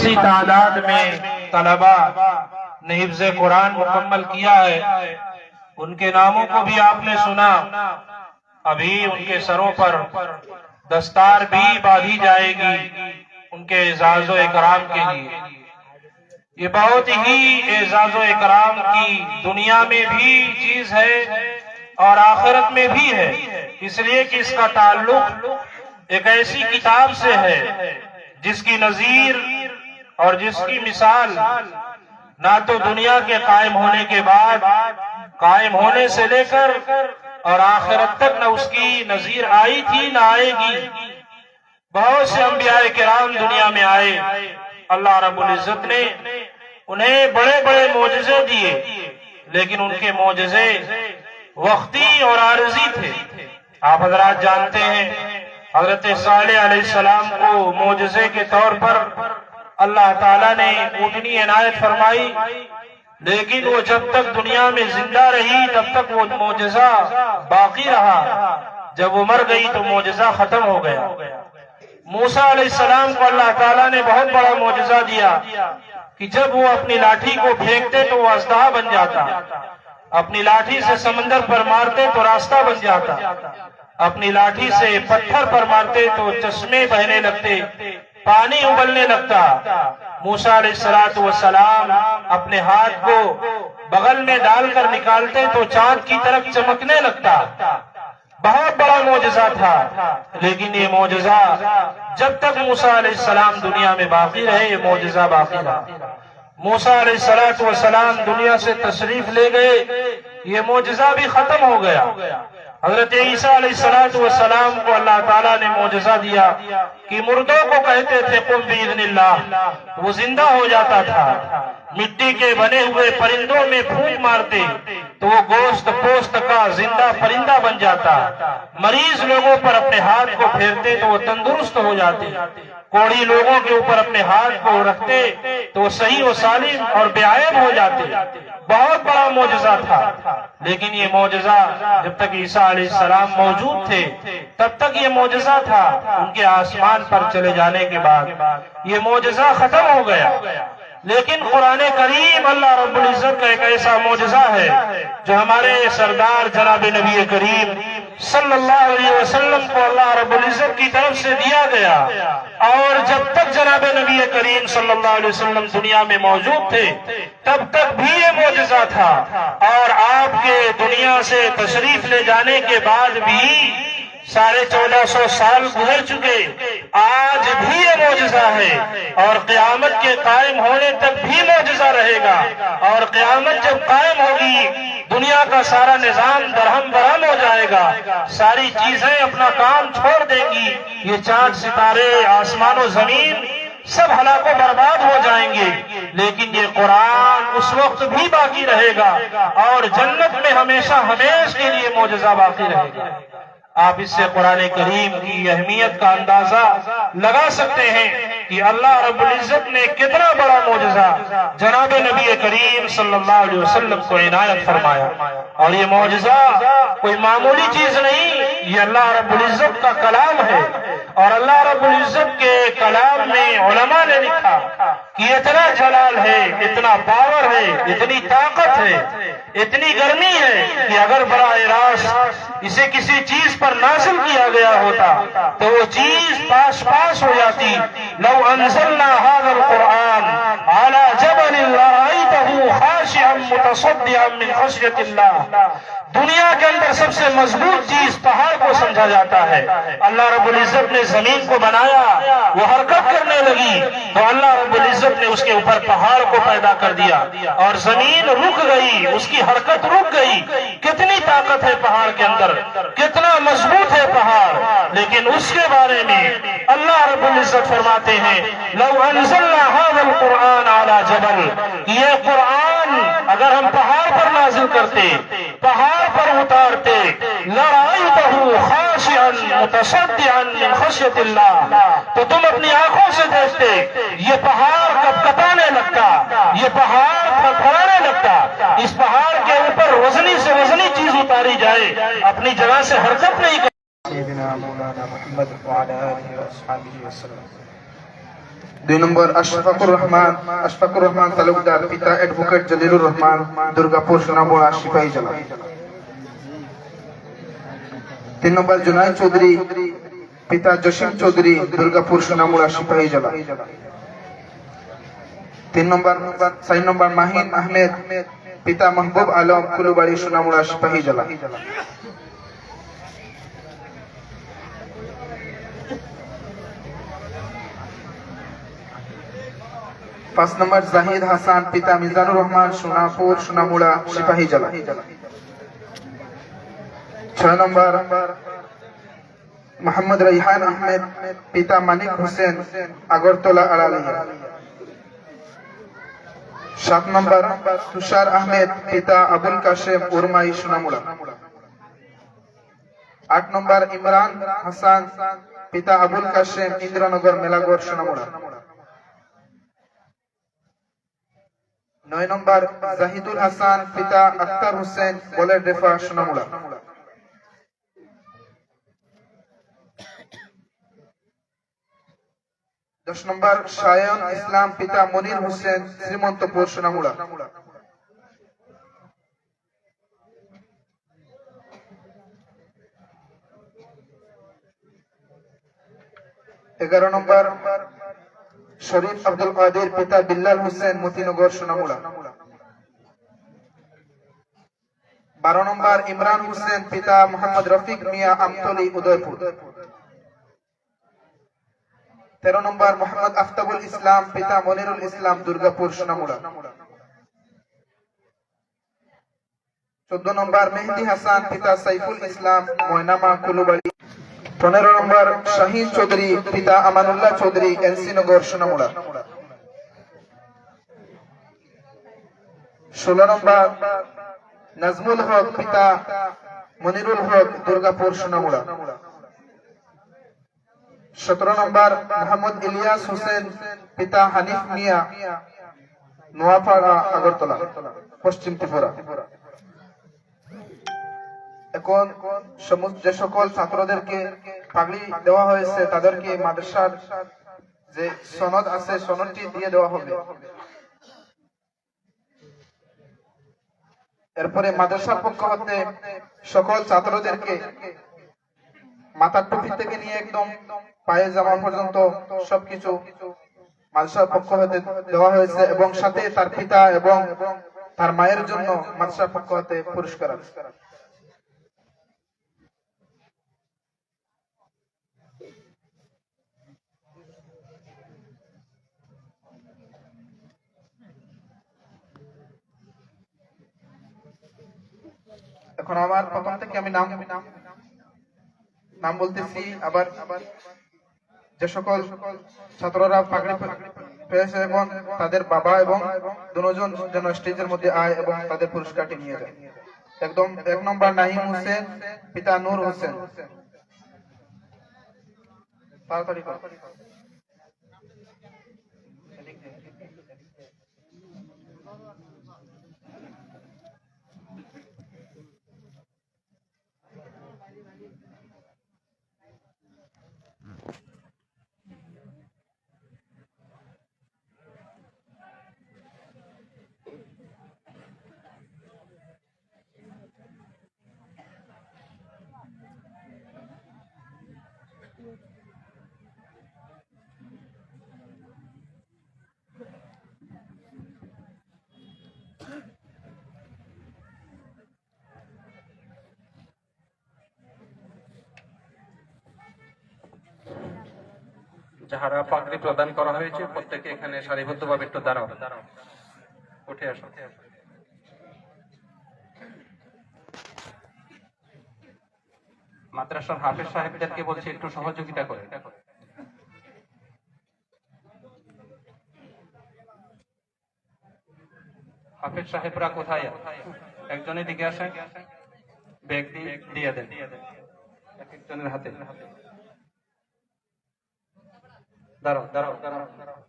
خاصی تعداد میں طلبا نے حفظ قرآن مکمل کیا ہے، ان کے ناموں کو بھی آپ نے سنا۔ ابھی ان کے سروں پر دستار بھی باندھی جائے گی ان کے اعزاز و اکرام کے لیے۔ یہ بہت ہی اعزاز و اکرام کی دنیا میں بھی چیز ہے اور آخرت میں بھی ہے، اس لیے کہ اس کا تعلق ایک ایسی کتاب سے ہے جس کی نظیر اور جس کی مثال نہ تو دنیا کے قائم ہونے کے بعد، قائم ہونے سے لے کر اور آخرت تک نہ اس کی نظیر آئی تھی نہ آئے گی۔ بہت سے انبیاء کرام دنیا میں آئے، اللہ رب العزت نے انہیں بڑے بڑے معجزے دیے، لیکن ان کے معجزے وقتی اور عارضی تھے۔ آپ حضرات جانتے ہیں حضرت صالح علیہ السلام کو معجزے کے طور پر اللہ تعالیٰ نے اونٹنی عنایت فرمائی، لیکن وہ جب تک دنیا میں زندہ رہی تب تک وہ معجزہ باقی رہا۔ جب وہ مر گئی تو معجزہ ختم ہو گیا۔ موسیٰ علیہ السلام کو اللہ تعالیٰ نے بہت بڑا معجزہ دیا کہ جب وہ اپنی لاٹھی کو پھینکتے تو وہ اژدہا بن جاتا، اپنی لاٹھی سے سمندر پر مارتے تو راستہ بن جاتا، اپنی لاٹھی سے پتھر پر مارتے تو چشمے بہنے لگتے، پانی ابلنے لگتا۔ موسیٰ علیہ السلام اپنے ہاتھ کو بغل میں ڈال کر نکالتے تو چاند کی طرف چمکنے لگتا۔ بہت بڑا معجزہ تھا، لیکن یہ معجزہ جب تک موسیٰ علیہ السلام دنیا میں باقی رہے یہ معجزہ باقی رہا۔ موسیٰ علیہ السلام دنیا سے تشریف لے گئے، یہ معجزہ بھی ختم ہو گیا۔ حضرت عیسیٰ علیہ السلام کو اللہ تعالیٰ نے معجزہ دیا کہ مردوں کو کہتے تھے قم بإذن اللہ، وہ زندہ ہو جاتا تھا۔ مٹی کے بنے ہوئے پرندوں میں پھونک مارتے تو وہ گوشت پوست کا زندہ پرندہ بن جاتا۔ مریض لوگوں پر اپنے ہاتھ کو پھیرتے تو وہ تندرست ہو جاتے، کوڑی لوگوں کے اوپر اپنے ہاتھ کو رکھتے تو وہ صحیح و سالم اور بے عیب ہو جاتے۔ بہت بڑا معجزہ تھا، لیکن یہ معجزہ جب تک عیسیٰ علیہ السلام موجود تھے تب تک یہ معجزہ تھا۔ ان کے آسمان پر چلے جانے کے بعد یہ معجزہ ختم ہو گیا۔ لیکن قرآن کریم اللہ رب العزت کا ایک ایسا معجزہ ہے جو ہمارے سردار جناب نبی کریم صلی اللہ علیہ وسلم کو اللہ رب العزت کی طرف سے دیا گیا، اور جب تک جناب نبی کریم صلی اللہ علیہ وسلم دنیا میں موجود تھے تب تک بھی یہ معجزہ تھا، اور آپ کے دنیا سے تشریف لے جانے کے بعد بھی 1450 سال گزر چکے، آج بھی یہ معجزہ ہے، اور قیامت کے قائم ہونے تک بھی معجزہ رہے گا۔ اور قیامت جب قائم ہوگی دنیا کا سارا نظام درہم برہم ہو جائے گا، ساری چیزیں اپنا کام چھوڑ دیں گی، یہ چاند ستارے آسمان و زمین سب ہلاک و برباد ہو جائیں گے، لیکن یہ قرآن اس وقت بھی باقی رہے گا، اور جنت میں ہمیشہ ہمیشہ کے لیے معجزہ باقی رہے گا۔ آپ اس سے قرآن کریم کی اہمیت کا اندازہ لگا سکتے ہیں کہ اللہ رب العزت نے کتنا بڑا معجزہ جناب نبی کریم صلی اللہ علیہ وسلم کو عنایت فرمایا۔ اور یہ معجزہ کوئی معمولی چیز نہیں، یہ اللہ رب العزت کا کلام ہے، اور اللہ رب العزت کے کلام میں علماء نے لکھا کہ اتنا جلال ہے، اتنا پاور ہے، اتنی طاقت ہے، اتنی گرمی ہے کہ اگر براہ راست اسے کسی چیز پر نازل کیا گیا ہوتا تو وہ چیز پاس ہو جاتی۔ لو انزلنا هذا القرآن على جبل لرأيته خاشعا متصدعا من خشية الله۔ دنیا کے اندر سب سے مضبوط چیز پہاڑ کو سمجھا جاتا ہے۔ اللہ رب العزت نے زمین کو بنایا، وہ حرکت کرنے لگی تو اللہ رب العزت نے اس کے اوپر پہاڑ کو پیدا کر دیا، اور زمین رک گئی، اس کی حرکت رک گئی۔ کتنی طاقت ہے پہاڑ کے اندر، کتنا مضبوط ہے پہاڑ، لیکن اس کے بارے میں اللہ رب العزت فرماتے ہیں لو انزلنا هذا القرآن على جبل، یہ قرآن اگر ہم پہاڑ پر نازل کرتے، پہاڑ پر اتارتے، لرأيته خاشعا متصدعا من خشية الله، تو تم اپنی آنکھوں سے دیکھتے یہ پہاڑ کپکپانے لگتا، یہ پہاڑ پھڑپھڑانے لگتا۔ اس پہاڑ کے اوپر وزنی سے وزنی چیز اتاری جائے اپنی جگہ سے حرکت نہیں کرتی۔ سیدنا مولانا محمد وعلی آلہ وصحبہ وسلم۔ 2 নম্বর আশফাকুর রহমান তালুকদার, পিতা অ্যাডভোকেট জলিলুর রহমান, দুর্গাপুর সোনামুড়া সিপাহী জেলা। 3 নম্বর জুনায়েদ চৌধুরী, পিতা জসিম চৌধুরী, দুর্গাপুর সোনামুড়া সিপাহী জেলা। 4 নম্বর মাহিন আহমেদ, পিতা মাহবুব আলম, কুলুবাড়ি সোনামুড়া সিপাহী জেলা। 5 নম্বর জাহিদ হাসান, পিতা মিজানুর রহমান, সোনাপুর সোনামুড়া সিপাহী জেলা। 6 নম্বর মোহাম্মদ রাইহান আহমেদ, পিতা মানিক হোসেন, আগরতলা আড়ালিয়া। 7 নম্বর তুষার আহমেদ, পিতা আবুল কাশেম, উরমাই সোনামুড়া। 8 নম্বর ইমরান হাসান, পিতা আবুল কাশেম, ইন্দ্রনগর মেলাগড় সোনামুড়া। 9 নম্বর জাহিদুল হাসান, পিতা আক্তার হোসেন, বলের রেফা সোনামুড়া। 10 নম্বর শায়ন ইসলাম, পিতা মনির হোসেন, শ্রীমন্তপুর সোনামুড়া। 11 নম্বর শরীফ আব্দুল কাদের, পিতা বিল্লাল হোসেন, মতিনগর সোনামুড়া। 12 নম্বর ইমরান হোসেন, পিতা মোহাম্মদ রফিক মিয়া, আমতলী উদয়পুর। 13 নম্বর মোহাম্মদ আফতাবুল ইসলাম, পিতা মনিরুল ইসলাম, দুর্গাপুর সোনামুড়া। 14 নম্বর মেহেদি হাসান, পিতা সাইফুল ইসলাম, ময়নামা কুলুবাড়ি। 15 নম্বর শাহিন চৌধুরী, পিতা আমানুল্লাহ চৌধুরী, এনসি নগর সোনামুড়া। 16 নম্বর নাজমুল হক, পিতা মনিরুল হক, দুর্গাপুর সোনামুড়া। 17 নম্বর মোহাম্মদ ইলিয়াস হোসেন, পিতা হানিফ মিয়া, নোয়াপাড়া আগরতলা, পশ্চিম ত্রিপুরা। এখন যে সকল ছাত্রদেরকে পাগড়ি দেওয়া হয়েছে তাদেরকে মাদ্রাসার যে সনদ আছে সনদটি দিয়ে দেওয়া হবে। এরপরে মাদ্রাসার পক্ষ হতে সকল ছাত্রদেরকে মাথার টুপি থেকে নিয়ে একদম পায়ে জামা পর্যন্ত সবকিছু মাদ্রাসার পক্ষ হতে দেওয়া হয়েছে এবং সাথে তার পিতা এবং তার মায়ের জন্য মাদ্রাসার পক্ষ হতে পুরস্কার আছে। এখন আমার প্রথম থেকে আমি নাম বলতেছি, আবার যে সকল ছাত্ররা পাগড়ি পেয়েছে এবং তাদের বাবা এবং দুজন যেন স্টেজের মধ্যে আয় এবং তাদের পুরস্কারটি নিয়ে যায়। একদম 1 নম্বর নাহিম হোসেন, পিতা নূর হোসেন। তাড়াতাড়ি যাহারা পাগড়ি প্রদান করা হয়েছে প্রত্যেকে এখানে সারিবদ্ধভাবে একটু দাঁড়াও, উঠে আসো। মাদ্রাসার হাফেজ সাহেবদেরকে বলছি একটু সহযোগিতা করে। হাফেজ সাহেবরা কোথায়? একজনের দিকে আসেন, ব্যাগ দিয়ে দেন এক একজনের হাতে। দাঁড়াও দাঁড়াও দাঁড়াও দাঁড়াও।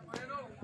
Bueno.